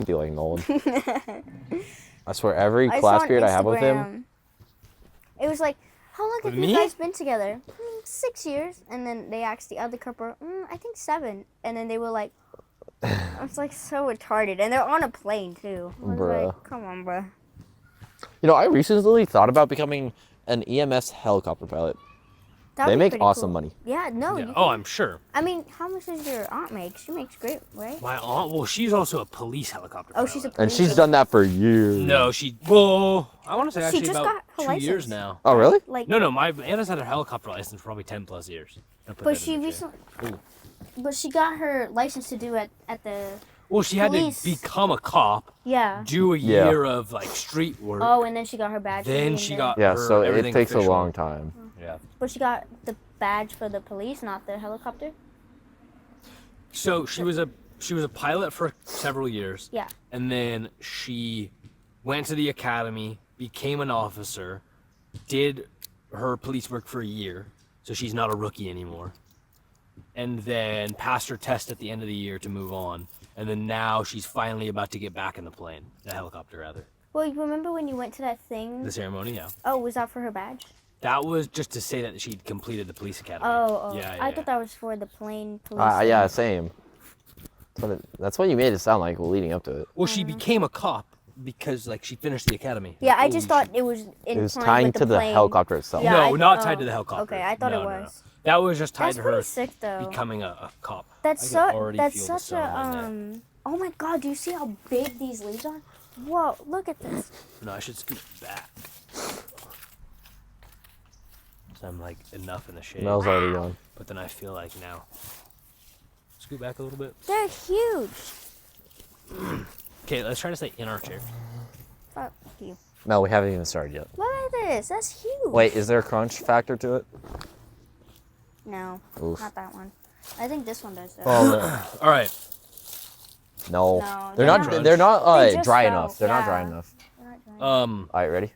be like Nolan. I swear, every class period I have with him. It was like, how long have With you me? guys been together? 6 years. And then they asked the other couple, I think 7. And then they were like, I was like so retarded. And they're on a plane too. I was Bruh. like, come on, bruh. You know, I recently thought about becoming an EMS helicopter pilot. That'd They be make pretty awesome cool. money. Yeah, no. Yeah. You Oh, can- I'm sure. I mean, how much does your aunt make? She makes great, right? My aunt, well, she's also a police helicopter Oh, pilot. she's a And police she's done that for years. No, well, I want to say She actually just about got her 2 license. years now. Oh, really? Like, No, my aunt has had her helicopter license for probably 10 plus years. I'll put but that she in the recently, Ooh. but she got her license to do at the, Well, she had police. to become a cop, yeah. do a Yeah. year of like street work. Oh, and then she got her badge. Then and she got Yeah, her so it everything takes official. a long time. Yeah. But she got the badge for the police, not the helicopter. So she was a pilot for several years. Yeah. And then she went to the academy, became an officer, did her police work for a year, so she's not a rookie anymore. And then passed her test at the end of the year to move on. And then now she's finally about to get back in the plane, the helicopter rather. Well, you remember when you went to that thing? The ceremony, yeah. Oh, was that for her badge? That was just to say that she'd completed the police academy. Oh. Yeah, I yeah. thought that was for the plane police. Yeah, same. That's what you made it sound like leading up to it. Well, she became a cop because like she finished the academy. Yeah, I Like, just holy thought it was in It was line tying with to the plane. helicopter itself. Yeah, No, not oh, tied to the helicopter. Okay, I thought No, it no, was. no. That was just tied That's to pretty her sick, though. becoming a cop. That's I can so. already That's feel the such a sun in my neck. Oh my God! Do you see how big these leaves are? Whoa! Look at this. No, I should scoot back. So I'm like enough in the shade. Mel's already gone. But then I feel like now. Scoot back a little bit. They're huge. Okay, let's try to stay in our chair. Fuck you. Mel, we haven't even started yet. Look at this. That's huge. Wait, is there a crunch factor to it? No, Oof. not that one. I think this one does though. Oh, All right. no. No, They're they're not. not. They're not They just dry fell, enough. They're not dry yeah. enough. They're not giant. All right, ready?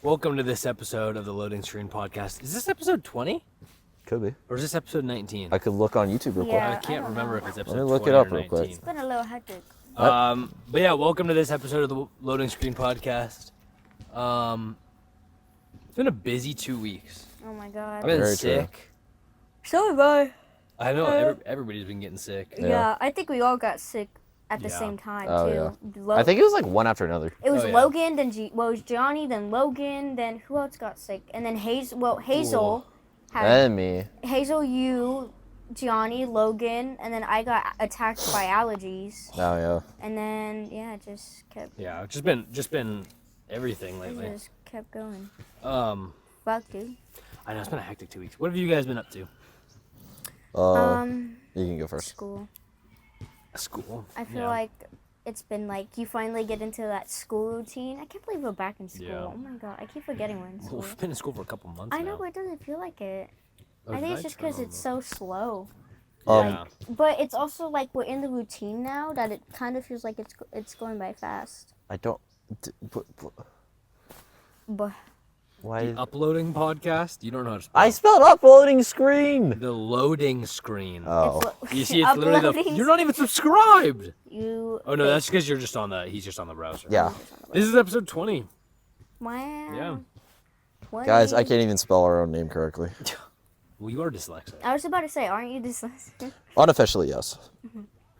Welcome to this episode of the Loading Screen Podcast. Is this episode 20? Could be. Or is this episode 19? I could look on YouTube real quick. Yeah. I I can't don't remember know. if it's episode Let me look 20 it up or real quick. 19. It's been a little hectic. But yeah, welcome to this episode of the Loading Screen Podcast. It's been a busy 2 weeks. Oh my God. I've been Very true. sick. So have I. I know everybody's been getting sick. Yeah. I think we all got sick at the Yeah. same time Oh, too. I think it was like one after another. It was Oh, yeah. Logan, then it was Johnny, then Logan, then who else got sick? And then Hazel had And me. Hazel, you, Johnny, Logan, and then I got attacked by allergies. Oh yeah. And then it just kept Yeah, just been everything it lately. just kept going. Um, Fuck, dude. I know it's been a hectic 2 weeks. What have you guys been up to? You can go first. School. School. I feel Yeah. like it's been like you finally get into that school routine. I can't believe we're back in school. Yeah. Oh my God, I keep forgetting we're in Well, school. we've been in school for a couple months I now. know, but it doesn't feel like it. Oh, I think it's nice just because for it's so slow. Yeah. But it's also like we're in the routine now that it kind of feels like it's going by fast. I don't. But Why? The uploading podcast? You don't know how to spell I spelled uploading screen. the loading screen. Oh. You see, it's literally the. Uploading You're not even subscribed. you. Oh no, that's because you're just on the. He's just on the browser. Yeah. This is episode 20. Wow. Yeah. Guys, I can't even spell our own name correctly. Well, you are dyslexic. I was about to say, aren't you dyslexic? Unofficially, yes.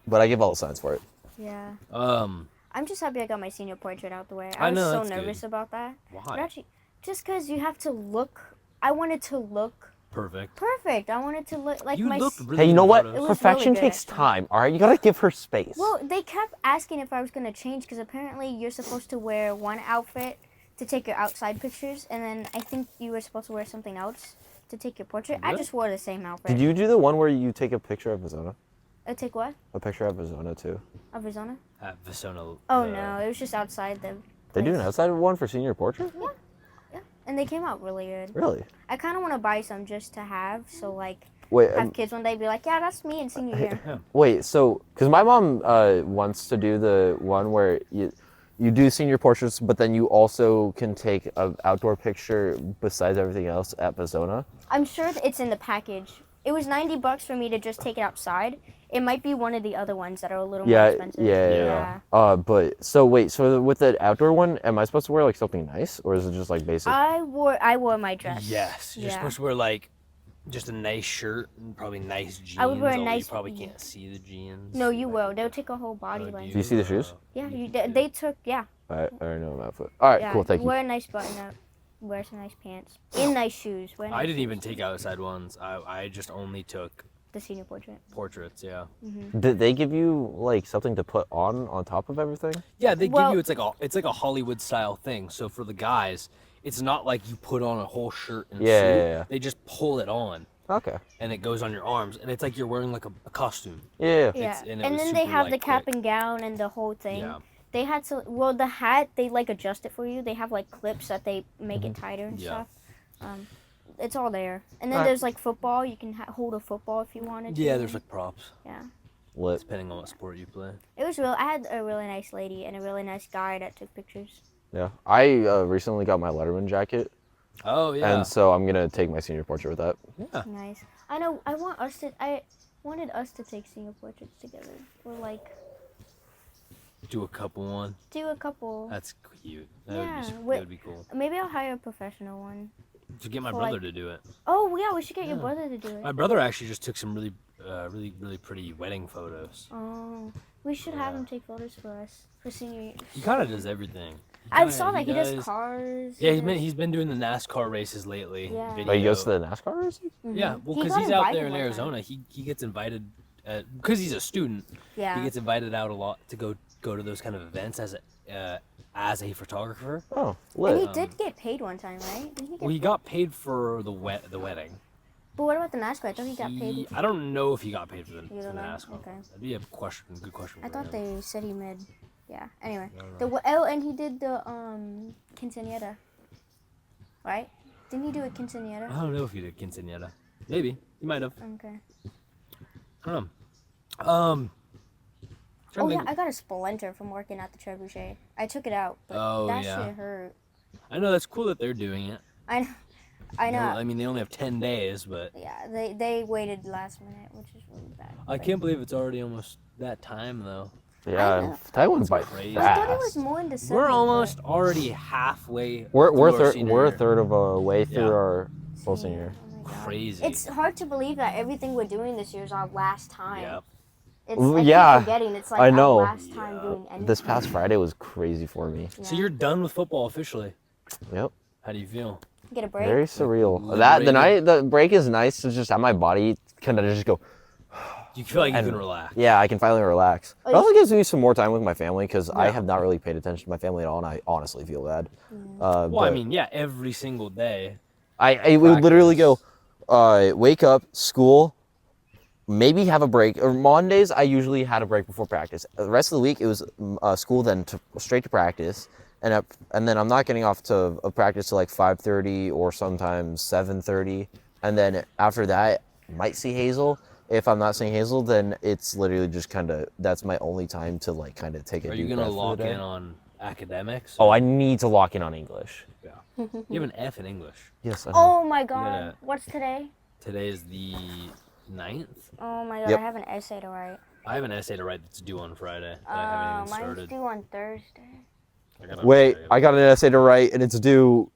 But I give all the signs for it. Yeah. Um, I'm just happy I got my senior portrait out the way. I I was know, so that's nervous good. about that. But why? actually, just because you have to look. I wanted to look Perfect. perfect. I wanted to look like You my. looked really Hey, you know good what? photos. was Perfection really good, takes actually. time. All right, you gotta give her space. Well, they kept asking if I was gonna change because apparently you're supposed to wear one outfit to take your outside pictures, and then I think you were supposed to wear something else to take your portrait. I Really? just wore the same outfit. Did you do the one where you take a picture of Arizona? Take what? A picture of Arizona too. Arizona? At Visona. Oh no, it was just outside the. They do an place. outside one for senior portrait? Yeah, and they came out really good. Really? I kind of want to buy some just to have, so like Wait, have kids one day be like, yeah, that's me in senior year. wait. So, because my mom wants to do the one where you do senior portraits, but then you also can take an outdoor picture besides everything else at Bazona. I'm sure that it's in the package. It was $90 for me to just take it outside. It might be one of the other ones that are a little more expensive. Yeah. But so wait, so with the outdoor one, am I supposed to wear like something nice, or is it just like basic? I wore my dress. Yes, you're Yeah. supposed to wear like just a nice shirt and probably nice jeans. I would wear a although nice- You probably can't see the jeans. No, you will. They'll take a whole body Oh, length. Do you see the shoes? Yeah, they took. Yeah. I already know my outfit. All right, Yeah. cool, thank you. Wear a nice button up. Wear some nice pants. In nice shoes. Wear nice I didn't shoes. even take outside ones. I just only took The senior portrait. portraits. Yeah. Did they give you like something to put on top of everything? Yeah, they give Well- you it's like a Hollywood style thing. So for the guys, it's not like you put on a whole shirt and Yeah, suit. yeah, yeah. They just pull it on Okay. and it goes on your arms, and it's like you're wearing like a costume. Yeah. Yeah. and it And was then they super have the light cap quick. and gown and the whole thing. Yeah. They had to. Well, the hat they like adjust it for you. They have like clips that they make it tighter and Yeah. stuff. It's all there. And then Alright. there's like football. You can hold a football if you wanted to. Yeah, there's like props Yeah. Lit. depending on what sport you play. It was real. I had a really nice lady and a really nice guy that took pictures. Yeah. I recently got my Letterman jacket, Oh yeah. and so I'm gonna take my senior portrait with that. Yeah. Nice. I know. I wanted us to take senior portraits together. Or like Do a couple one. do a couple. That's cute. That Yeah, would be, wait. that would be cool. Maybe I'll hire a professional one. To get my for, brother like- to do it. Oh yeah, we should get your Yeah. brother to do it. My brother actually just took some really pretty wedding photos. Oh, we should have Yeah. him take photos for us for senior year. He kind of does everything. I saw that he does cars. Yeah, he he's been doing the NASCAR races lately. Yeah. Video. Oh, he goes to the NASCAR racing? Yeah, well, He because got he's out invited there in one time. Arizona, he gets invited because he's a student. Yeah. He gets invited out a lot to go to those kind of events as a photographer. Oh, And lit. he did get paid one time, right? Didn't he get Well, he got paid for the wedding. But what about the NASCAR? I thought he got paid. I don't know if he got paid for the, You for don't the know? NASCAR. Okay. That'd be a good question. I for thought him. they said he made. Yeah. Anyway, I the don't know. and he did the quinceañera. Right? Didn't he do a quinceañera? I don't know if he did quinceañera. Maybe he might have. Okay. I don't know. Oh trying to yeah, think- I got a splinter from working at the trebuchet. I took it out, but Oh, that yeah. shit hurt. I know that's cool that they're doing it. I know. I mean, they only have 10 days, but Yeah, they waited last minute, which is really bad. I but- can't believe it's already almost that time though. Yeah, know. Taiwan's by crazy. I thought it fast. was more in December. We're but- almost already halfway. We're through our we're senior we're a year. third of a way through Yeah. our full senior. Oh my God. Crazy. It's hard to believe that everything we're doing this year is our last time. Yep. It's, Well, I keep yeah, forgetting it's like I know. our last time Yeah. doing anything. This past Friday was crazy for me. So you're done with football officially. Yep. How do you feel? Get a break. Very surreal. Liberating. The break is nice to just have my body kind of just go. You feel like you And- can relax. Yeah, I can finally relax. Oh, It also gives me some more time with my family because I Yeah. have not really paid attention to my family at all, and I honestly feel bad. Well, I But mean, yeah, every single day. I would literally go, Practice. wake up, school, maybe have a break. Or Mondays, I usually had a break before practice. The rest of the week, it was school, then straight to practice. And then I'm not getting off to practice till like 5:30 or sometimes 7:30. And then after that, might see Hazel. If I'm not seeing Hazel, then it's literally just kind of, that's my only time to like kind of take a Are deep you gonna breath for lock the day. in on academics? Oh, I need to lock in on English. Yeah. You have an F in English. Yes, I know. Oh my God. gotta- What's today? Today is the 9th. Oh my God. Yep. I have an essay to write. I have an essay to write that's due on Friday. That I haven't even Mine's started. due on Thursday. Wait, I got an essay to write, and it's due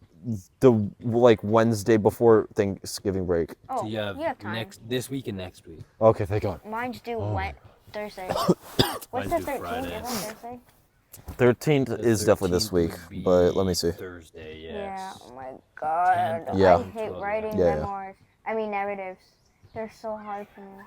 the like Wednesday before Thanksgiving break. Oh, So you have, time. this week and next week. Okay, thank God. Mine's due Thursday. What's Mine's the due 13th? Friday. Is it Thursday? 13th The is definitely this 13th week, would but be let me see. Thursday, yes. Yeah. Oh my God. Yeah. I hate writing Yeah, yeah. memoirs. I mean narratives. They're so hard for me.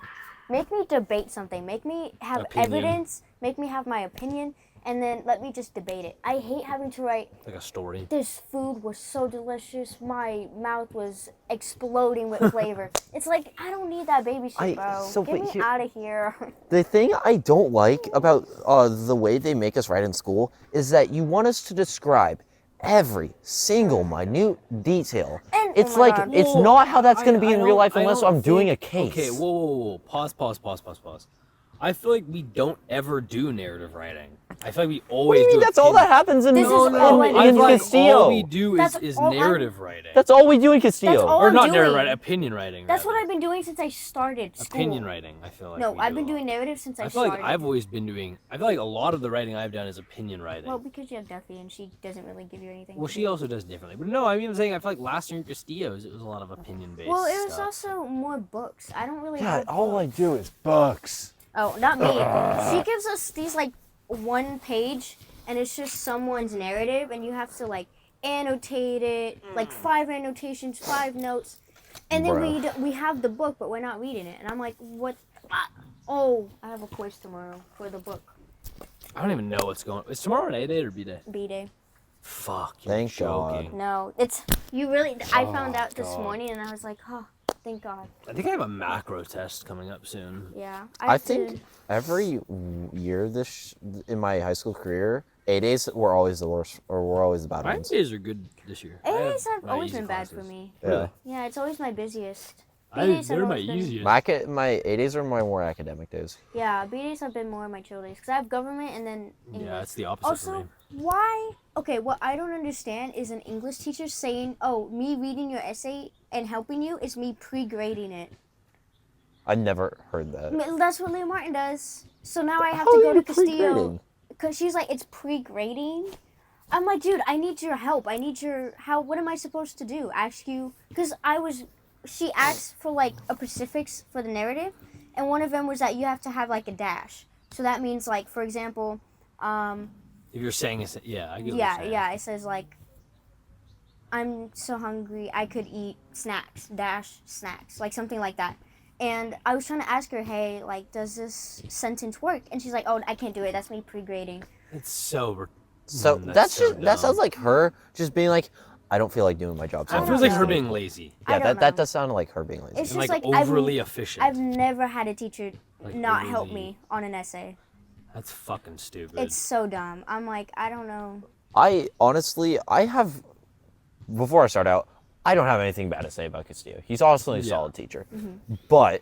Make me debate something. Make me have Opinion. evidence. Make me have my opinion, and then let me just debate it. I hate having to write. Like a story. This food was so delicious. My mouth was exploding with flavor. It's like I don't need that baby shit, bro. so Get wait, me here- out of here. The thing I don't like about the way they make us write in school is that you want us to describe every single minute detail. And- It's oh my like, God. it's Well, not how that's going to be I in real don't- life I unless don't I'm doing a think- case. Okay, whoa. Pause. I feel like we don't ever do narrative writing. I feel like we What do always you mean? do That's all that opinion. happens in, This is all I in do. Castillo. All we do That's is all I'm- narrative writing. That's all we do in Castillo. That's all or I'm not doing. narrative writing, opinion writing. That's what rather. I've been doing since I started school. Opinion writing, I feel like. No, we I've do been a lot. doing narrative since I I feel started. like I've always been doing. I feel like a lot of the writing I've done is opinion writing. Well, because you have Duffy and she doesn't really give you anything. Well, to she do. also does differently. But no, I mean, I'm saying I feel like last year in Castillo's, it was a lot of opinion based. Well, it was stuff. also more books. I don't really. God, have all I books. do is books. Oh, not me. She gives us these like one page, and it's just someone's narrative, and you have to like annotate it, like 5 annotations, 5 notes, and then Bruh. we have the book, but we're not reading it. And I'm like, what? Oh, I have a quiz tomorrow for the book. I don't even know what's going. Is tomorrow an A day or B day? B day. Fuck. You're Thank joking. God. No, it's you really. I found Oh, out this God. morning, and I was like, oh, thank God. I think I have a macro test coming up soon. Yeah. I have to- think every year in my high school career, A days were always the worst, or were always the bad My ones. days are good this year. I A days have have my always easy been bad for classes. me. Yeah. Yeah, it's always my busiest. I, B days have they're my always been- easiest. My A days are my more academic days. Yeah, B days have been more of my chill days because I have government and then English. Yeah, it's the opposite for Also, me. why? Okay, what I don't understand is an English teacher saying, "Oh, me reading your essay and helping you is me pre-grading it." I never heard that. That's what Leah Martin does. So now I have How to are go you to Castillo pre-grading? because she's like, "It's pre-grading." I'm like, dude, I need your help. I need your how. What am I supposed to do? Ask you because she asked for like a specifics for the narrative, and one of them was that you have to have like a dash. So that means like, for example, If you're saying it's, yeah, I get what you're yeah, saying. yeah, it says like, I'm so hungry, I could eat snacks, dash snacks, like something like that. And I was trying to ask her, hey, like, does this sentence work? And she's like, oh, I can't do it. That's me pre-grading. It's so. So that's so just that sounds dumb. like her just being like, I don't feel like doing my job. So It I'm feels just like her gonna being quit." lazy I Yeah, don't that know. does sound like her being lazy. It's And just like like I've- overly efficient. I've never had a teacher Like, not help overly- me on an essay. That's fucking stupid. It's so dumb. I'm like, I don't know. I honestly, before I start out, I don't have anything bad to say about Castillo. He's honestly a Yeah. solid teacher. But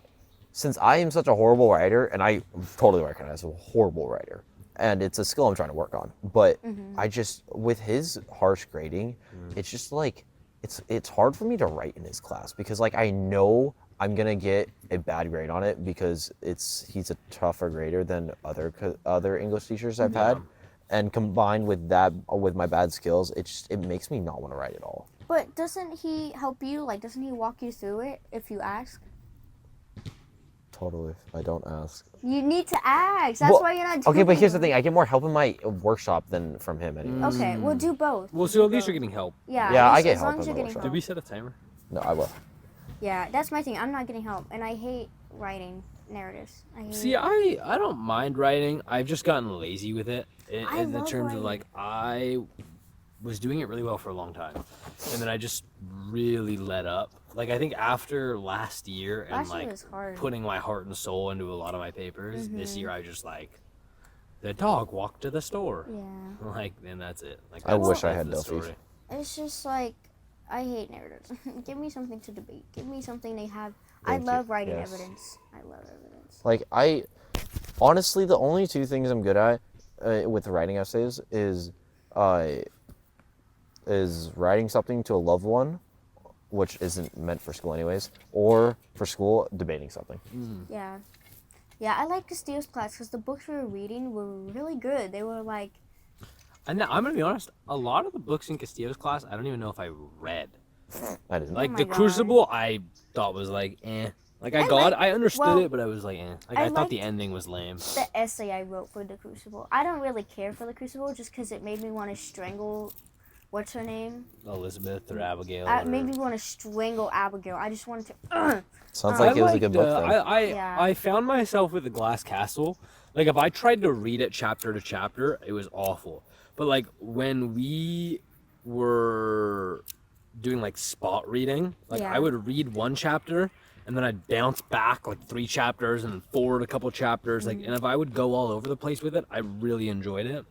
since I am such a horrible writer, and I totally recognize I'm a horrible writer, and it's a skill I'm trying to work on, but I just, with his harsh grading, it's just like, it's hard for me to write in his class because like I know I'm gonna get a bad grade on it because he's a tougher grader than other English teachers I've had. And combined with that, with my bad skills, it makes me not want to write at all. But doesn't he help you? Like, doesn't he walk you through it if you ask? Totally, if I don't ask. You need to ask. That's Well, why you're not doing Okay, but here's the it. thing: I get more help in my workshop than from him, anyways. Okay, we'll do both. well, so at least you're getting help. Yeah, Yeah, at I least get as help long as in you're the getting workshop. help. Did we set a timer? No, I will. Yeah, that's my thing. I'm not getting help, and I hate writing narratives. I hate See, it. I don't mind writing. I've just gotten lazy with it I in the love terms writing. of like I was doing it really well for a long time, and then I just really let up. Like I think after last year and Last year like was hard. putting my heart and soul into a lot of my papers, this year I just like the dog walked to the store. Yeah, Like and that's it. Like I that's wish the I end had of the Duffy's. story. it's just like I hate narratives. Give me something to debate. Give me something they have. I Thank you. love writing Yes. evidence. I love evidence. Like honestly, the only two things I'm good at with writing essays is writing something to a loved one, which isn't meant for school anyways, or for school debating something. Yeah, yeah. I like Castillo's class because the books we were reading were really good. They were like, And I'm gonna be honest, a lot of the books in Castillo's class, I don't even know if I read. I didn't. Like my the God. Crucible, I thought was like, eh. Like I understood well, it, but I was like, eh. Like I I thought the liked- ending was lame. the essay I wrote for the Crucible. I don't really care for the Crucible just because it made me want to strangle. What's her name? Elizabeth or Abigail. It or... made me want to strangle Abigail. I just wanted to. Sounds I like it was a good book. Then. Yeah. I found myself with the Glass Castle. Like if I tried to read it chapter to chapter, it was awful. But like when we were doing like spot reading, like Yeah. I would read one chapter and then I'd bounce back like 3 chapters and then forward a couple chapters. Like and if I would go all over the place with it, I really enjoyed it.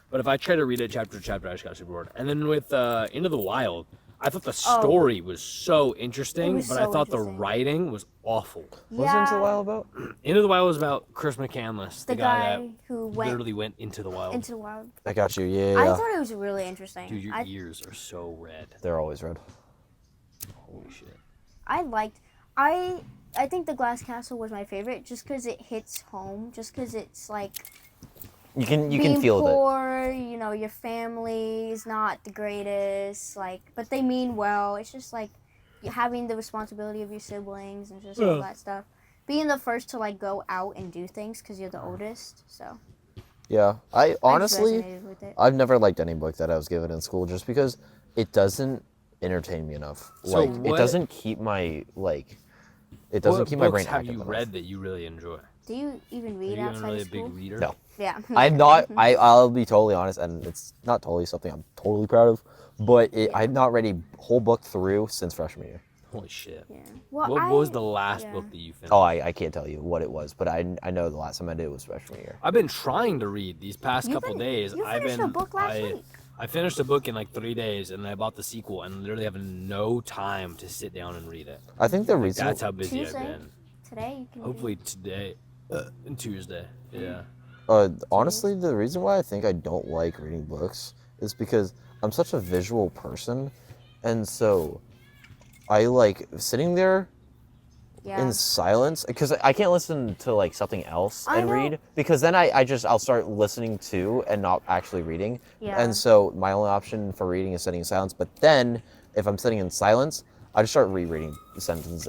But if I try to read it chapter to chapter, I just got super bored. And then with Into the Wild, I thought the story was so interesting, was but so I thought the interesting. writing was awful. What's Into the Wild about? Into the Wild was about Chris McCandless, The the guy guy that who went literally went into the wild. into the wild. I got you. Yeah. I thought it was really interesting. Dude, your ears are so red. They're always red. Holy shit. I think the Glass Castle was my favorite just because it hits home. Just because it's like You can being feel it. poor, you know, your family is not the greatest, like, but they mean well. It's just like having the responsibility of your siblings and just all that stuff. Being the first to like go out and do things because you're the oldest, so. Yeah, I just honestly, resonated with it. I've never liked any book that I was given in school just because it doesn't entertain me enough. So Like, what- it doesn't keep my it doesn't keep my brain have active you enough. read that you really enjoy? Do you even Are read you outside really of a big school? reader? No. Yeah. I'm not. I'll be totally honest, and it's not totally something I'm totally proud of, but I've not read a whole book through since freshman year. Holy shit. Yeah. Well, What was the last yeah. book that you finished? Oh, I can't tell you what it was, but I know the last time I did was freshman year. I've been trying to read these past couple days. You I've finished been a book last week. I finished a book in like 3 days, and I bought the sequel, and literally have no time to sit down and read it. I think the reason That's how busy Tuesday? I've been. Today you can. Hopefully today, and Tuesday. Yeah. honestly, the reason why I think I don't like reading books is because I'm such a visual person, and so I like sitting there Yeah. in silence because I can't listen to like something else I and know. read because then I'll start listening to and not actually reading. Yeah. And so my only option for reading is sitting in silence. But then if I'm sitting in silence, I just start rereading the sentences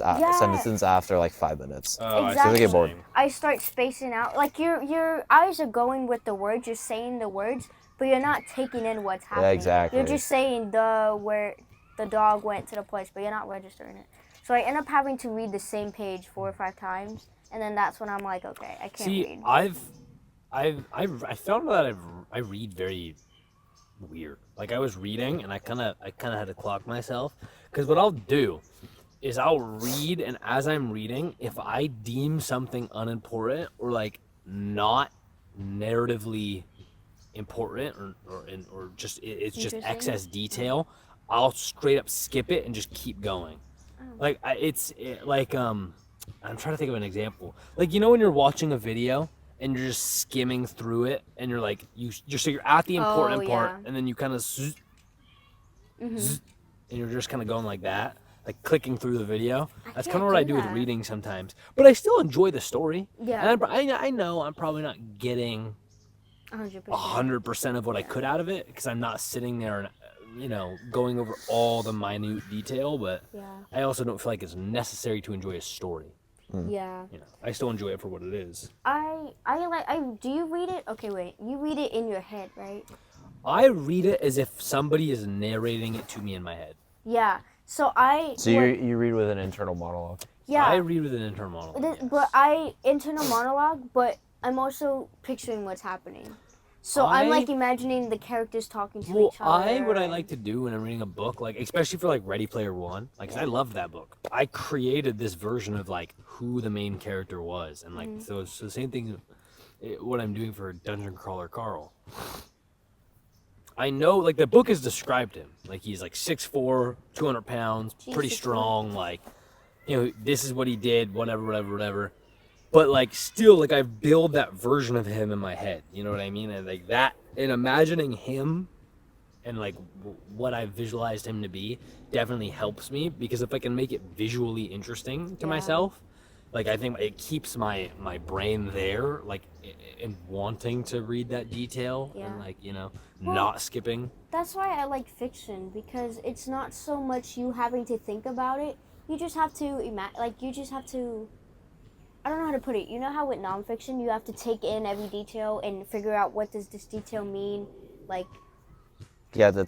after like 5 minutes. Oh, Exactly. I get bored. I start spacing out. Like your eyes are going with the words. You're saying the words, but you're not taking in what's happening. exactly. You're just saying where the dog went to the place, but you're not registering it. So I end up having to read the same page 4 or 5 times, and then that's when I'm like, okay, I can't See, read. I found that I read very weird. Like I was reading, and I kind of had to clock myself, because what I'll do is I'll read, and as I'm reading, if I deem something unimportant or like not narratively important or just it's just Interesting? excess detail, I'll straight up skip it and just keep going. Like I'm trying to think of an example. Like, you know when you're watching a video and you're just skimming through it and you're like so you're at the important part, yeah. and then you kind of and you're just kind of going like that, like clicking through the video. That's kind can't of what I do do with that. reading sometimes. But I still enjoy the story. Yeah. And I know I'm probably not getting 100%. 100% of what I could out of it, because I'm not sitting there and going over all the minute detail, but Yeah. I also don't feel like it's necessary to enjoy a story. Yeah. I still enjoy it for what it is. Do you read it? Okay, wait. You read it in your head, right? I read it as if somebody is narrating it to me in my head. Yeah. So you read with an internal monologue. yeah. I read with an internal monologue. yes. But I internal monologue, but I'm also picturing what's happening. So I'm like imagining the characters talking to each other. What I like to do when I'm reading a book, like especially for like Ready Player One, like 'cause I loved that book. I created this version of like who the main character was, and like so the same thing. What I'm doing for Dungeon Crawler Carl. I know, like the book has described him, like he's like 6'4", 200 pounds, pretty Jesus. strong. Like, this is what he did, whatever. But like still, like I build that version of him in my head. You know what I mean? And like that, and imagining him, and like what I visualized him to be, definitely helps me, because if I can make it visually interesting to myself, like I think it keeps my brain there, like and wanting to read that detail, and like not skipping. That's why I like fiction, because it's not so much you having to think about it. You just have to I don't know how to put it. You know how with nonfiction you have to take in every detail and figure out what does this detail mean, like Yeah, the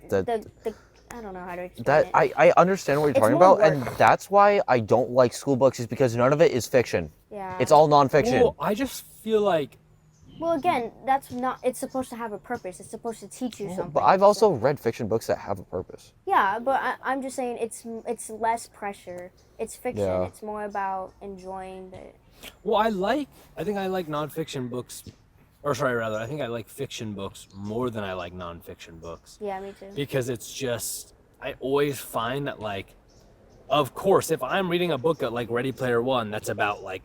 I don't know how to explain that it. I understand what you're talking more about, and work. that's why I don't like school books, is because none of it is fiction. Yeah. It's all nonfiction. Well, I just feel like Well, again, that's not. It's supposed to have a purpose. It's supposed to teach you something. But I've also read fiction books that have a purpose. Yeah, but I'm just saying it's less pressure. It's fiction. Yeah. It's more about enjoying the. Well, I think I like nonfiction books, I think I like fiction books more than I like nonfiction books, Yeah, me too. because it's just, I always find that, like, of course, if I'm reading a book like Ready Player One that's about like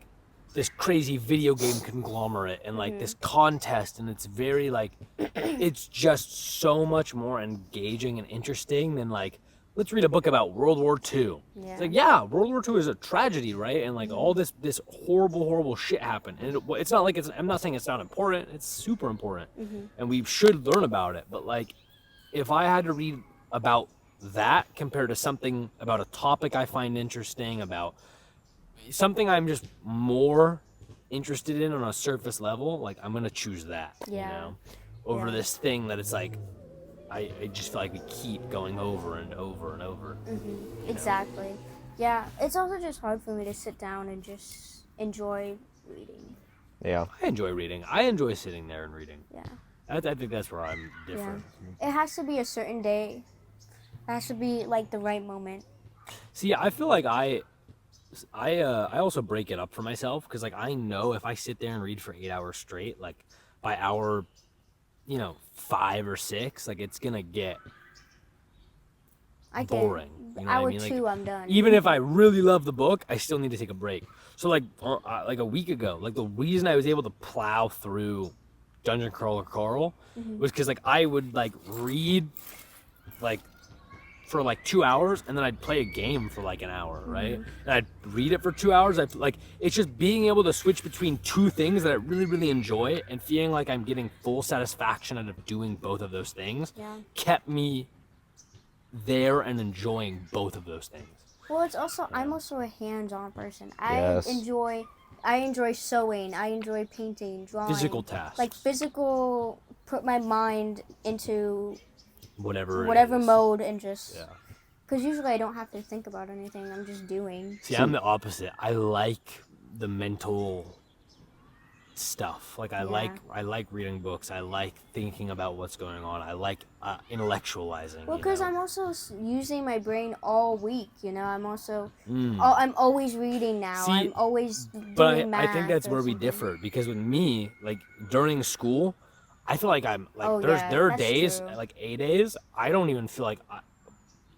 this crazy video game conglomerate and like this contest, and it's very like, it's just so much more engaging and interesting than like, let's read a book about World War II. Yeah. It's like, yeah, World War II is a tragedy, right? And like all this horrible shit happened. And it's not like I'm not saying it's not important. It's super important, and we should learn about it. But like, if I had to read about that compared to something about a topic I find interesting, about something I'm just more interested in on a surface level, like I'm gonna choose that, Yeah. you know, over this thing that it's like I just feel like we keep going over and over and over. Exactly. Yeah, it's also just hard for me to sit down and just enjoy reading. Yeah. I enjoy reading. I enjoy sitting there and reading. Yeah. I think that's where I'm different. It has to be a certain day. It has to be like the right moment. See, I feel like I also break it up for myself, because like I know if I sit there and read for 8 hours straight, like by hour, 5 or 6, like it's gonna get boring. You know Hour what I mean? 2, Like, I'm done. even if I really love the book, I still need to take a break. So like a week ago, like the reason I was able to plow through Dungeon Crawler Carl was because like I would like read like for like 2 hours, and then I'd play a game for like an hour, right? And I'd read it for 2 hours. It's just being able to switch between two things that I really enjoy, and feeling like I'm getting full satisfaction out of doing both of those things, kept me there and enjoying both of those things. Well, it's also I'm also a hands-on person. Yes. I enjoy sewing. I enjoy painting, drawing. Physical tasks. Like physical, put my mind into Whatever mode and just. Yeah. Because usually I don't have to think about anything. I'm just doing. See, I'm the opposite. I like the mental stuff. Like I like reading books. I like thinking about what's going on. I like intellectualizing. Well, because I'm also using my brain all week. I'm also. I'm always reading now. See, I'm always doing But math I think that's or where we something. differ, because with me, like during school, I feel like I'm like Oh, there are that's days, true. like A days, I don't even feel like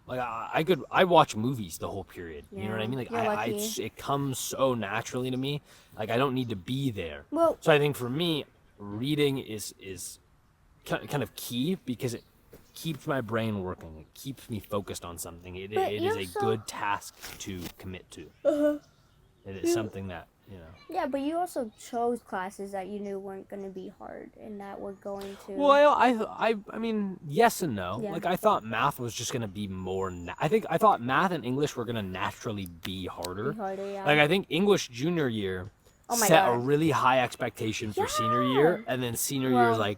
I watch movies the whole period. You know what I mean? Like You're lucky. it comes so naturally to me. Like I don't need to be there. Well, So I think for me, reading is kind of key, because it keeps my brain working. It keeps me focused on something. It But is you a also- good task to commit to. It is something that, yeah, but you also chose classes that you knew weren't going to be hard and that were going to. Well, I mean, yes and no. Yeah. Like I thought math was just gonna be more. I thought math and English were gonna naturally be harder. Yeah. Like I think English junior year Oh my set a God. really high expectation for senior year, and then senior year is Well, like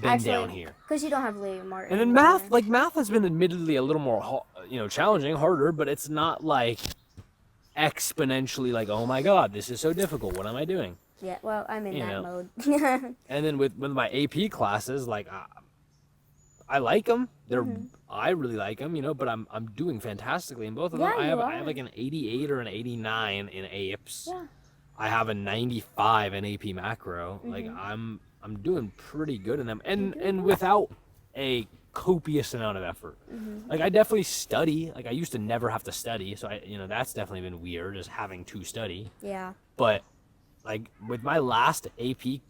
been down here. Because you don't have Lady Martin. And then math has been admittedly a little more, challenging, harder, but it's not like exponentially like, oh my God, this is so difficult. What am I doing? Yeah, well, I'm in You that know. mode. And then with my AP classes, like I like them. I really like them, but I'm doing fantastically in both of them. Yeah, I have like an 88 or an 89 in APES. Yeah. I have a 95 in AP Macro. Like I'm doing pretty good in them, and without a copious amount of effort. Like I definitely study. Like I used to never have to study, so that's definitely been weird, just having to study. Yeah. But like with my last AP,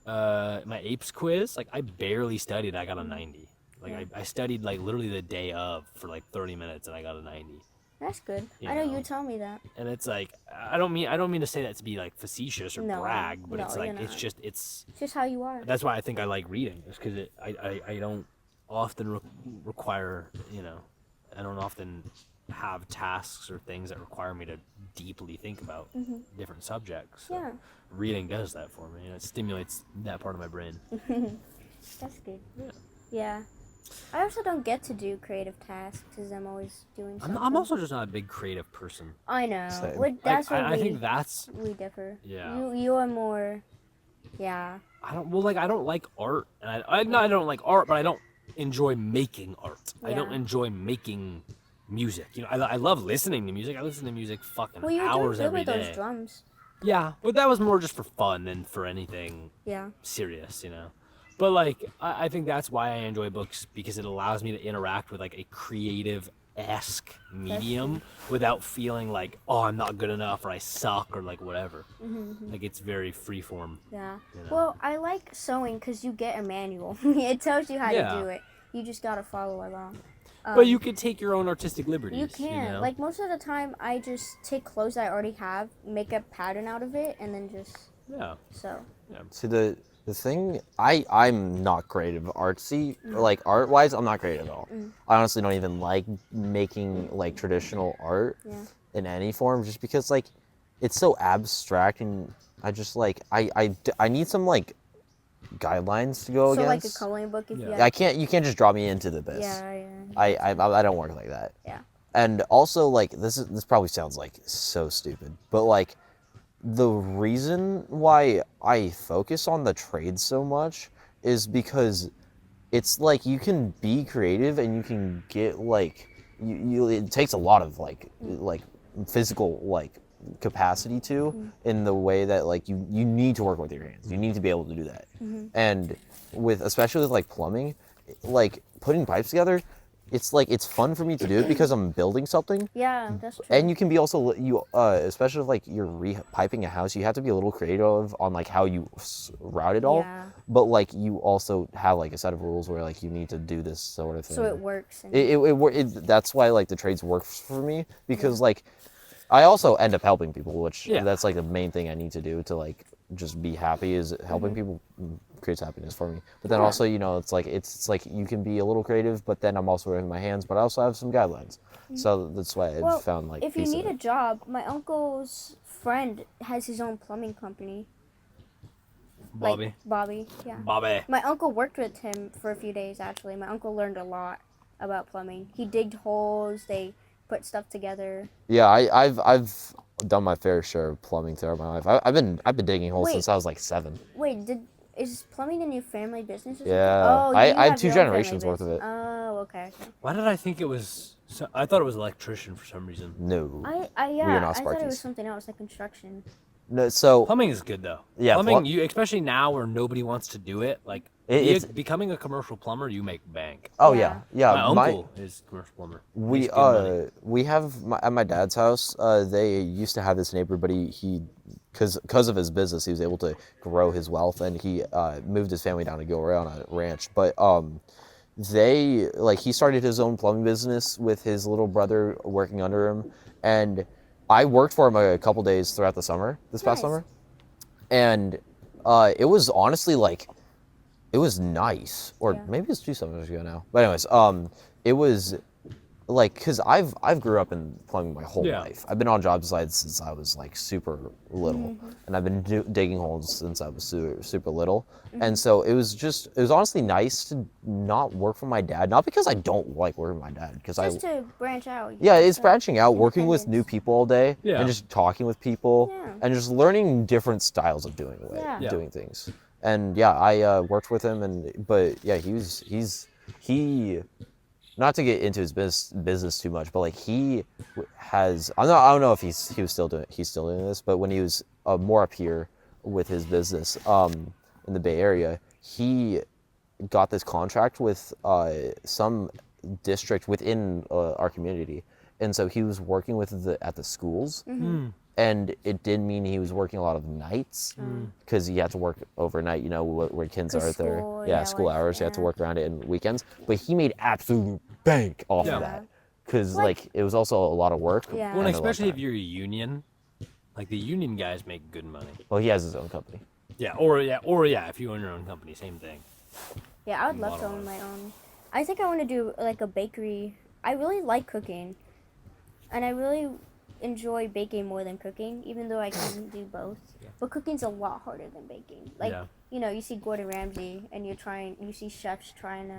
my APES quiz, like I barely studied. I got a 90. Like I studied like literally the day of for like 30 minutes, and I got a 90. That's good. You I know know. you tell me that. And it's like I don't mean to say that to be like facetious or No, brag, but no, it's you're like it's not. just It's just how you are. that's why I think I like reading, is because I don't often require, I don't often have tasks or things that require me to deeply think about different subjects. So Yeah. reading does that for me, and it stimulates that part of my brain. That's good. Yeah. I also don't get to do creative tasks because I'm always doing something. I'm also just not a big creative person. I know. Same. That's where I think that's we differ. Yeah. You are more. Yeah. I don't like art, and I don't like art, but I don't enjoy making art. I don't Yeah. enjoy making music. I love listening to music. I listen to music fucking Well, you're hours doing good every with day. those drums. Yeah, but that was more just for fun than for anything Yeah. serious, But like, I think that's why I enjoy books, because it allows me to interact with like a creative esque medium without feeling like, oh, I'm not good enough or I suck or like whatever. Like it's very freeform. Yeah. You know? Well, I like sewing because you get a manual. It tells you how Yeah. to do it. You just gotta follow along. But you could take your own artistic liberties. You can. know? Like most of the time, I just take clothes I already have, make a pattern out of it, and then just Yeah. sew. See, the thing, I'm not creative artsy, like art wise, I'm not creative at all. I honestly don't even like making like traditional art in any form, just because like it's so abstract, and I just like I need some like guidelines to go So like a against. coloring book, if you I have. can't. You can't just draw me into the abyss. Yeah. I don't work like that. Yeah. And also like this probably sounds like so stupid, but like the reason why I focus on the trades so much is because it's like you can be creative and you can get like you it takes a lot of like physical like capacity to in the way that like you need to work with your hands. You need to be able to do that. And with especially with like plumbing, like putting pipes together, it's like it's fun for me to do it because I'm building something. Yeah, that's true. And you can be also especially if like you're repiping a house, you have to be a little creative on like how you route it all. Yeah. But like you also have like a set of rules where like you need to do this sort of thing. So it works. That's why like the trades work for me, because like I also end up helping people, which that's like the main thing I need to do to like just be happy, is helping people creates happiness for me. But then also, you know, it's like you can be a little creative, but then I'm also working my hands, but I also have some guidelines. So that's why I've found like if you need a job, my uncle's friend has his own plumbing company. Bobby. Like, Bobby, yeah. Bobby. My uncle worked with him for a few days, actually. My uncle learned a lot about plumbing. He digged holes, they put stuff together. Yeah, I've done my fair share of plumbing throughout my life. I've been digging holes since I was like 7. Wait, is plumbing in your family business or Yeah. something? Oh, I have 2 your own generations family worth of it. Oh, okay. Why did I think it was? I thought it was electrician for some reason. No. I We are not thought it was Sparkies. something else, like construction. No, so Plumbing is good though. Yeah, plumbing. You especially now where nobody wants to do it. Like it's becoming a commercial plumber, you make bank. oh Yeah. yeah. My uncle is a commercial plumber. We Makes good money. we have at my dad's house. They used to have this neighbor, but he because of his business, he was able to grow his wealth, and he moved his family down to Gilroy on a ranch. But he started his own plumbing business with his little brother working under him, and I worked for him a couple days throughout the summer, this past Nice. summer, and it was honestly like, it was nice, or maybe it's 2 summers ago now. But anyways, it was like, cause I've grew up in plumbing my whole life. I've been on job sites since I was like super little, and I've been digging holes since I was super little. And so it was honestly nice to not work for my dad, not because I don't like working for my dad, because Just to branch out. it's branching out, working with new independence. people all day, Yeah. and just talking with people, Yeah. and just learning different styles of doing Yeah. doing things. And I worked with him, but he not to get into his business too much, but like he has, I don't know if he's still doing this, but when he was more up here with his business in the Bay Area, he got this contract with some district within our community, and so he was working with at the schools. And it did mean he was working a lot of nights because he had to work overnight, you know, where kids are at their school hours. He had to work around it and weekends. But he made absolute bank off of that because like it was also a lot of work. Yeah. Well, and and a lot of especially if time. you're a union, like the union guys make good money. Well, he has his own company. Or if you own your own company, same thing. Yeah, I would love to own my own. I think I want to do like a bakery. I really like cooking, and I really enjoy baking more than cooking, even though I can do both. But cooking's a lot harder than baking. Like, you know, you see Gordon Ramsay, and you see chefs trying to.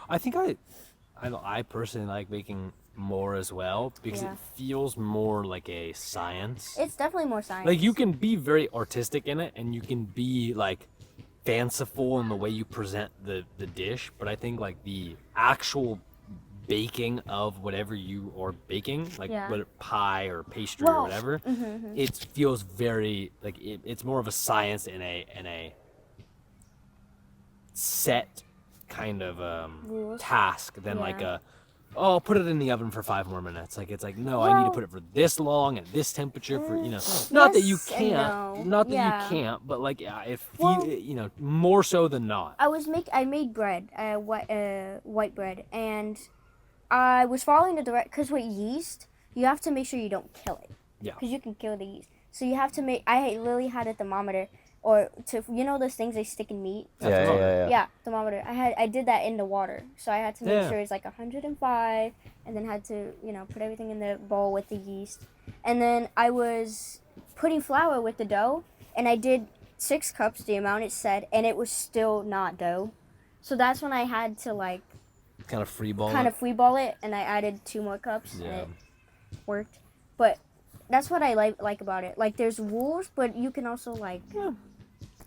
I think I personally like baking more as well because it feels more like a science. It's definitely more science. Like you can be very artistic in it, and you can be like fanciful in the way you present the dish. But I think like the actual baking of whatever you are baking, like whether pie or pastry or whatever, it feels very like it's more of a science in a set kind of task than like a oh, put it in the oven for 5 more minutes. Like, it's like, no, I need to Well- put it for this long at this temperature for, not that you Yes and can't, no. not that Yeah. you can't, but like, yeah, if Well- you, more so than not. I made bread, white bread, and I was following the direct, because with yeast, you have to make sure you don't kill it. Yeah. Because you can kill the yeast. So you have to I literally had a thermometer, or those things they stick in meat? Yeah. Yeah, thermometer. I did that in the water. So I had to make Yeah. sure it's like 105, and then had to, put everything in the bowl with the yeast. And then I was putting flour with the dough, and I did 6 cups, the amount it said, and it was still not dough. So that's when I had to Kind of free ball. kind of free ball it, and I added 2 more cups, Yeah. and it worked. But that's what I like about it. Like, there's rules, but you can also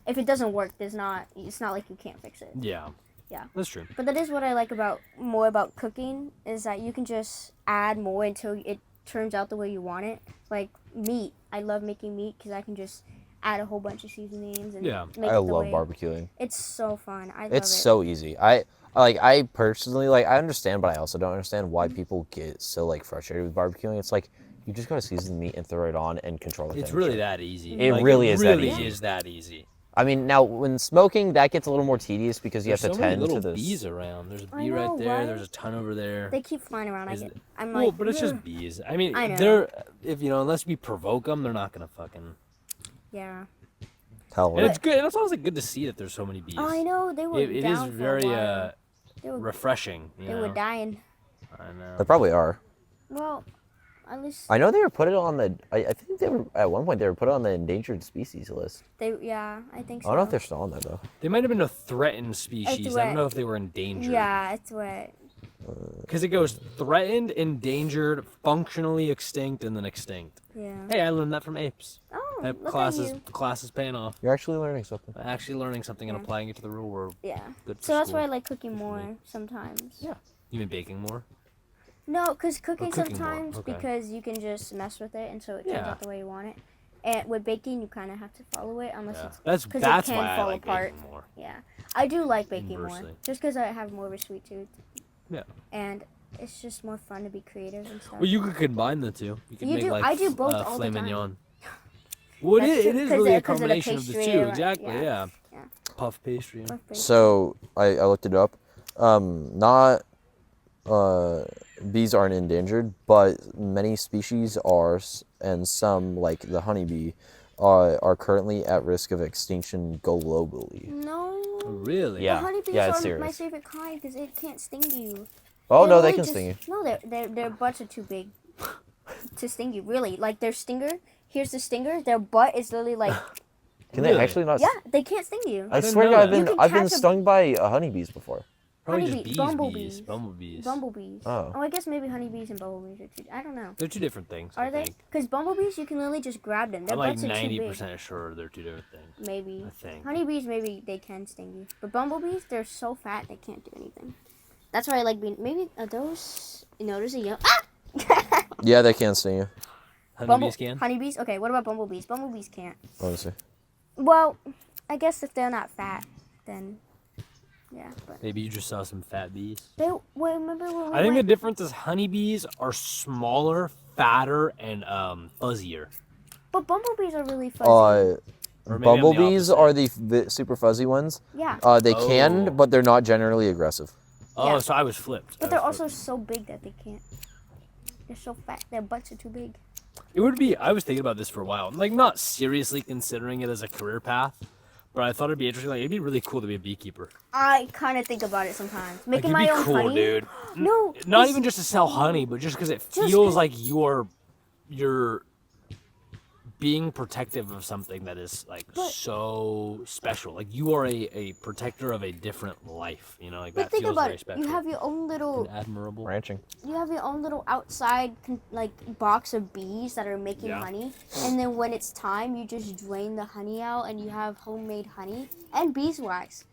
if it doesn't work, it's not like you can't fix it. Yeah. Yeah. That's true. But that is what I like more about cooking, is that you can just add more until it turns out the way you want it. Like meat, I love making meat because I can just add a whole bunch of seasonings and Yeah. make I it the love way. barbecuing. It's so fun. I love It's it. so easy. I personally I understand, but I also don't understand why people get so frustrated with barbecuing. It's like you just gotta season the meat and throw it on and control the It's temperature. really that easy. It really is that really easy. is that easy. I mean, now when smoking, that gets a little more tedious because you There's have so to many tend little to this. bees around. There's a I bee right know, there. right? There's a ton over there. They keep flying around. Is I'm well, like, but it's "Ugh." just bees. I mean, I know. they're unless we provoke them, they're not gonna fucking. Yeah. Hell, And it's good. And it's also good to see that there's so many bees. Oh, I know. They were It is down for very a while. They were, refreshing. they were dying. I know. they probably are. Well, at least I know they were put it on the. I think they were at one point they were put on the endangered species list. I think so. I don't know if they're still on there though. They might have been a threatened species. I threat. don't know if they were endangered. Yeah, it's what. Because it goes threatened, endangered, functionally extinct, and then extinct. Yeah. Hey, I learned that from apes. Oh, That look class at is you. class is paying off. You're actually learning something. Actually learning something and Yeah. applying it to the real world. Yeah. Good for So that's school. why I like cooking Good for more me. sometimes. Yeah. You mean baking more? No, because cooking cooking more, sometimes okay. because you can just mess with it and so it turns Yeah. out the way you want it. And with baking, you kind of have to follow it unless Yeah. it's. That's 'cause it that's can why I fall like apart. baking more. Yeah. I do like baking more. Inversely. Just because I have more of a sweet tooth. Yeah. And it's just more fun to be creative and stuff. Well, you could combine the two. You could You make do- like I do both all the filet time. mignon. Well, That's it true, is 'cause really a 'cause of the combination of the pastry, two. right? Exactly. Yeah. Yeah. Puff pastry. More basic. So I looked it up. Not bees aren't endangered, but many species are, and some like the honeybee are currently at risk of extinction globally. No. Really? Yeah. The honeybees yeah, it's are my serious. favorite kind because it can't sting you. Oh no, they literally can just- sting you. No, their butts are too big to sting you. Really, like their stinger. Here's the stinger. Their butt is literally like. Can Really? they actually not? Yeah, they can't sting you. I didn't swear to know God, that. You can I've been catch 'em. stung by honeybees before. Probably just Honeybee- bees. bumblebees. Bumblebees. Bumblebees. Oh. I guess maybe honeybees and bumblebees are two. I don't know. They're two different things. Are I they? think. Because bumblebees, you can literally just grab them. Their I'm like butts are too big. 90% sure they're two different things. Maybe. I think. Honeybees, maybe they can sting you. But bumblebees, they're so fat they can't do anything. That's why I like being. Maybe are those. There's a yellow. Ah! Yeah, they can sting you. Honeybees can. Honeybees? Okay, what about bumblebees? Bumblebees can't. Let me see. Well, I guess if they're not fat, then. Yeah, but. Maybe you just saw some fat bees. Remember when we I think the went. difference is honeybees are smaller, fatter, and fuzzier. But bumblebees are really fuzzy. Or maybe I'm the Bumblebees opposite. are the super fuzzy ones. Yeah. They Oh. can, but they're not generally aggressive. Oh, Yeah. so I was flipped. But I they're was also flipped. so big that they can't. They're so fat. Their butts are too big. It would be. I was thinking about this for a while. Like, not seriously considering it as a career path, but I thought it'd be interesting. Like, it'd be really cool to be a beekeeper. I kind of think about it sometimes. Like, Making it'd my be own cool, honey. dude. No. Not it's- even just to sell honey, but just because it Just feels 'cause- like you're being protective of something that is like But- so special. Like you are a protector of a different life. You know, like But that think feels about very it. special. You have your own little. and admirable. Ranching. You have your own little outside like box of bees that are making Yeah. honey, and then when it's time, you just drain the honey out, and you have homemade honey and beeswax,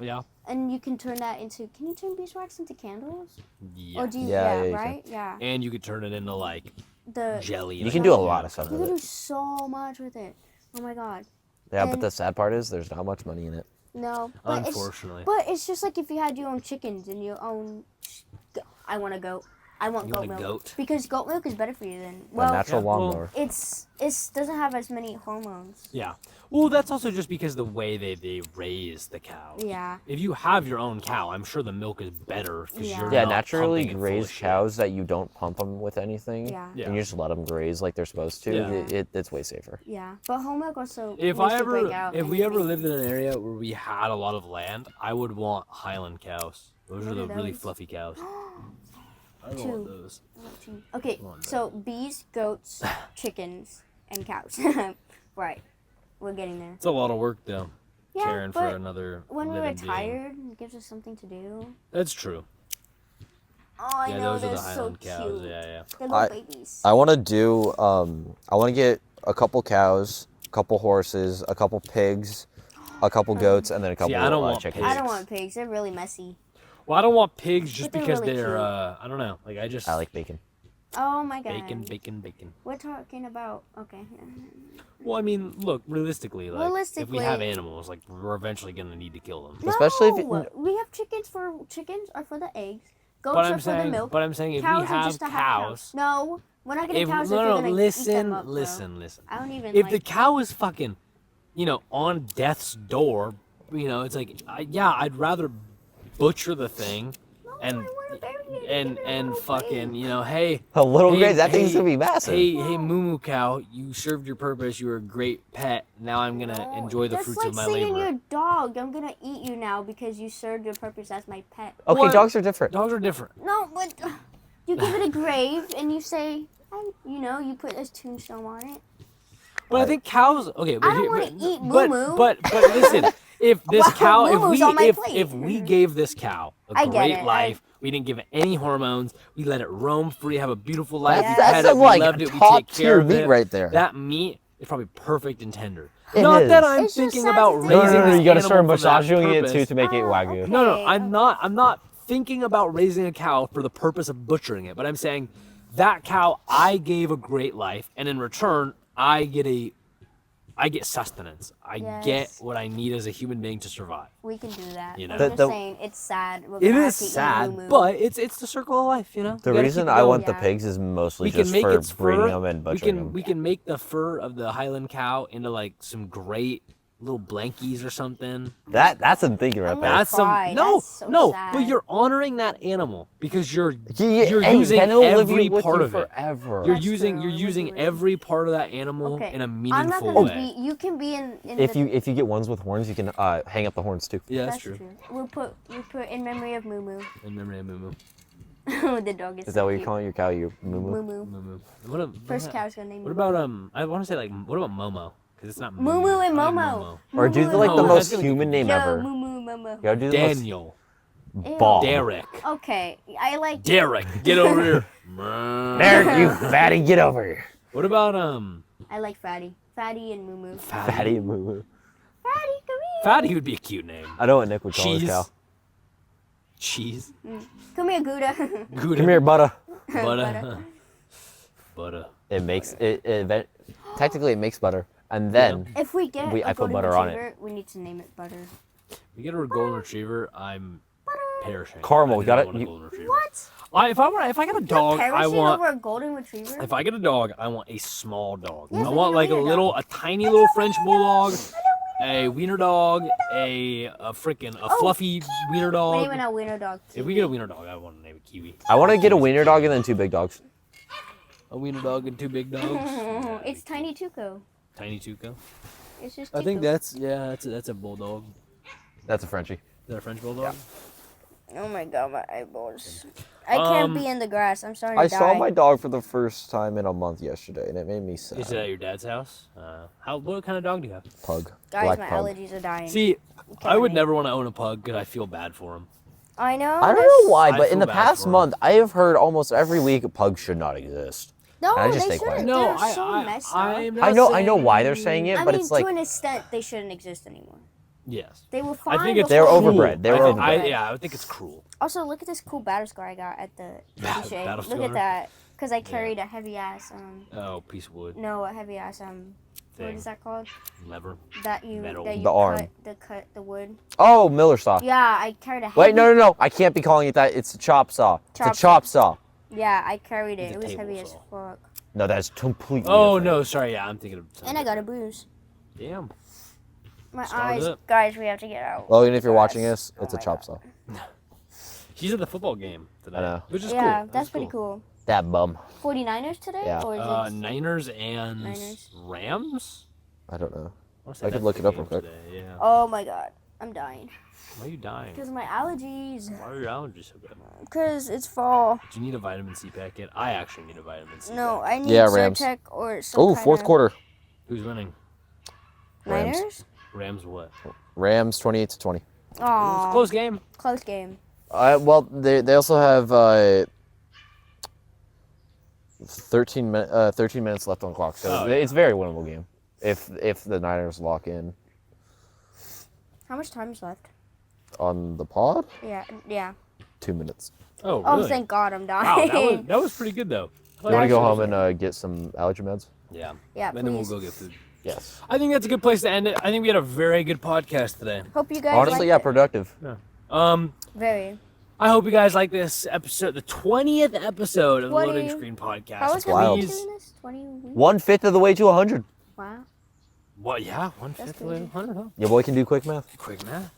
Yeah. and you can turn that into. Can you turn beeswax into candles? Yeah. Or do you? Yeah, yeah, you can. right. Yeah. And you could turn it into like The jelly. You and can do a everything. lot of stuff you with can do it. so much with it. Oh my god. Yeah, but and- the sad part is there's not much money in it. No. But Unfortunately. But it's just like if you had your own chickens and your own I want a goat. I want You goat want a milk goat? because goat milk is better for you than A well. natural Yeah, well- lawnmower. It's doesn't have as many hormones. Yeah. Well, that's also just because the way they raise the cow. Yeah. If you have your own cow, I'm sure the milk is better because Yeah. you're Yeah, not naturally pumping it full of grazed shit. cows that you don't pump them with anything, Yeah. Yeah. and you just let them graze like they're supposed to. Yeah. It's way safer. Yeah, but whole milk also. If makes I you break ever, out if and we ever everything. lived in an area where we had a lot of land, I would want Highland cows. Those What are are the really those? fluffy cows. I don't Two. want those. Okay, Come on, so bees, goats, chickens, and cows. Right, we're getting there. It's a lot of work though, Yeah, caring for but another when we're living being. retired, it gives us something to do. That's true. Oh, I Yeah, know those are they're the so Highland cute. cows. Yeah, yeah. They're little babies. I want to do. I want to get a couple cows, a couple horses, a couple pigs, a couple goats, and then a couple I don't want chickens. I don't want pigs. They're really messy. Well, I don't want pigs just But they're because really they're. cute. I don't know. Like I just. I like bacon. Oh my god. bacon, bacon, bacon. We're talking about okay. Well, I mean, look, realistically, like if we Realistically- have animals, like we're eventually gonna need to kill them. No, Especially if it- we have chickens are for the eggs. Goats But are I'm for the saying, milk. but I'm saying if Cows we are have just to have cows, No, we're not getting if cows no, if no, you're gonna eat listen, them up, bro. listen. I don't even If like the cow is fucking, on death's door, it's like, I'd rather butcher the thing, and I wanna bury it and in a and little fucking, grave. hey. A little hey, graze. That thing's hey, gonna be massive. Hey, moo cow, you served your purpose. You were a great pet. Now I'm gonna No, enjoy the that's fruits like of my saying labor. your dog, I'm gonna eat you now because you served your purpose as my pet. Okay, What? dogs are different. Dogs are different. No, but you give it a grave and you say, you put a tombstone on it. But I think cows. Okay, but I don't here- wanna but- eat but, moo-moo. but listen, if this Wow, cow, moo-moo's on my if plate. we gave this cow a I get great it, life, we didn't give it any hormones, we let it roam free, have a beautiful life, Yes. we pet That's it, some we like loved it, we top take care tier of meat it. right there. That meat is probably perfect and tender. It Not that is. I'm It's just thinking sad about to think raising about. this You gotta start animal for that massaging it purpose. too to make it Oh, wagyu. okay. No, I'm not thinking about raising a cow for the purpose of butchering it, but I'm saying that cow I gave a great life, and in return I get sustenance. I get Yes. what I need as a human being to survive. We can do that. You know. I'm The- just the- saying, it's sad. We're It gonna have is to eat sad, moo-moo. but it's the circle of life, you know. The We gotta reason keep it I going. want the Yeah. pigs is mostly we can just make for its breeding fur. them and We butchering can them. we can make the fur of the Highland cow into like some great little blankies or something. That's I'm thinking right I'm there. gonna That's cry. no, That's so no. sad. But you're honoring that animal because you're Hey, using then it'll live every with part you of it. forever. You're That's using true, you're it would using be weird. every part of that animal Okay. in a I'm not meaningful gonna way. be. You can be in. If the, you get ones with horns, you can hang up the horns too. Yeah, That's true. We put in memory of Moo In memory of Moo Moo. Moo. The dog is. Is that what you're calling your cow? Your moo Moo moo? Moo. Moo Moo. What First about, cow's gonna name. what Moo about Moo. I want to say like what about Momo? Because it's not Moo Moo and I like Momo. Or do Moo Moo like and the No, most that's gonna be human name Yo, ever. Moo Moo Momo. You gotta do the Daniel. Ew. Bob. Derek. Okay, I like. Derek, get over here. Derek, you fatty, get over here. What about I like Fatty. Fatty and Moo Moo. Fatty and moo moo. Fatty, come here. Fatty would be a cute name. I know what Nick would call his Cheese. cow. Cheese. Come here, Gouda. Good. Come here, butter. Butter. Butter. It makes technically it makes butter, and then If we get I a put golden butter on it. retriever, we need to name it Butter. We get a golden retriever, I'm perishing. Caramel, I you do not gotta- want a you- golden retriever. What? If I got a dog, I Perishing want. over a golden retriever? If I get a dog, I want a small dog. Yes, I I want know like a wiener little, dog. a tiny little French bulldog, a wiener dog, a freaking fluffy wiener We're dog. naming our wiener dog. If we get a wiener dog, I want to name it Kiwi. I want to get a wiener dog and then 2 big dogs. A wiener dog and 2 big dogs. It's Tiny Tuco. Tiny Tuco. It's just. I think Tuco. that's a bulldog. That's a Frenchie. Is that a French bulldog? Oh my god, my eyeballs. I can't be in the grass. I'm starting to I die. saw my dog for the first time in a month yesterday, and it made me sad. Is it at your dad's house? What kind of dog do you have? Pug. Guys, Black my pug. allergies are dying. See, I would Kidding me. never want to own a pug because I feel bad for him. I know. I don't that's- know why, I but in feel the bad past for 'em. month, I have heard almost every week pugs should not exist. No, I just they stay shouldn't. quiet. No, They're so messed up. I'm I not know saying- why they're saying it, I but mean, it's like to an extent, they shouldn't exist anymore. Yes. They were fine. I think it's They're before. overbred. They were overbred. Yeah, I think it's cruel. Also, look at this cool battle scar I got at the cliche. Battle Look scar? at that, because I carried a heavy ass Oh, piece of wood. no, a heavy ass thing. is that called? Lever. That you Metal. that you The arm. cut the wood. Oh, Miller saw. Yeah, I carried a heavy. Wait, no. I can't be calling it that. It's a chop saw. Chop It's a chop saw. Yeah, I carried It's it. a It was table heavy as saw. fuck. No, that's completely. Oh different. no, sorry. Yeah, I'm thinking of. And I got a bruise. Damn. My Started eyes, up. guys. We have to get out. Well, even if you're watching Guys. this, it's Oh a my chop God. saw. She's at the football game today. I know. Which is Yeah, cool. that's pretty cool. That bum. 49ers today? Yeah. Or is it Niners and Niners. Rams. I don't know. wanna say I could that's look the it up game real quick. today, Yeah. Oh my god. I'm dying. Why are you dying? Because my allergies. Why are your allergies so bad? Because it's fall. Do you need a vitamin C packet? I actually need a vitamin C No, packet. I need Yeah, Rams. Zyrtec or some Oh, kind fourth of- quarter. Who's winning? Rams. Niners? Rams what? Rams 28-20. It was a Aw. close game. Close game. Well, they also have 13 minutes left on the clock, so Oh, yeah. it's a very winnable game if the Niners lock in How much time is left? on the pod. Yeah. 2 minutes. Oh, Oh, really? thank God I'm Wow, dying. that was pretty good though. You want to go That home was and get some allergy meds? Yeah. Yeah, And then we'll please. go get food. Yes. I think that's a good place to end it. I think we had a very good podcast today. Hope you guys Honestly, liked yeah, it. productive. Very. I hope you guys like this episode, the 20th episode of the 20. Loading Screen Podcast. How was wild. it doing this? 20 weeks? 1/5 of the way to 100. Wow. What? Yeah, 1/5 That's of the way to crazy. 100, huh? Your boy can do quick math. Quick math.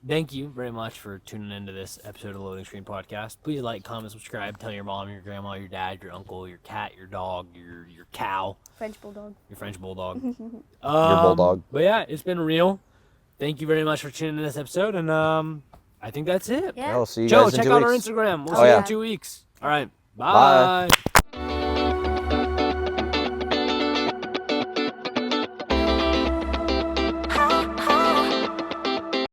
Thank you very much for tuning into this episode of the Loading Screen Podcast. Please like, comment, subscribe. Tell your mom, your grandma, your dad, your uncle, your cat, your dog, your cow, French bulldog. your French bulldog. Your bulldog. But yeah, it's been real. Thank you very much for tuning in this episode, and I think that's it. Yeah. I'll see you Joe, guys in check 2 out our weeks. Instagram. We'll Oh, see you yeah. in 2 weeks. All right. Bye. Bye.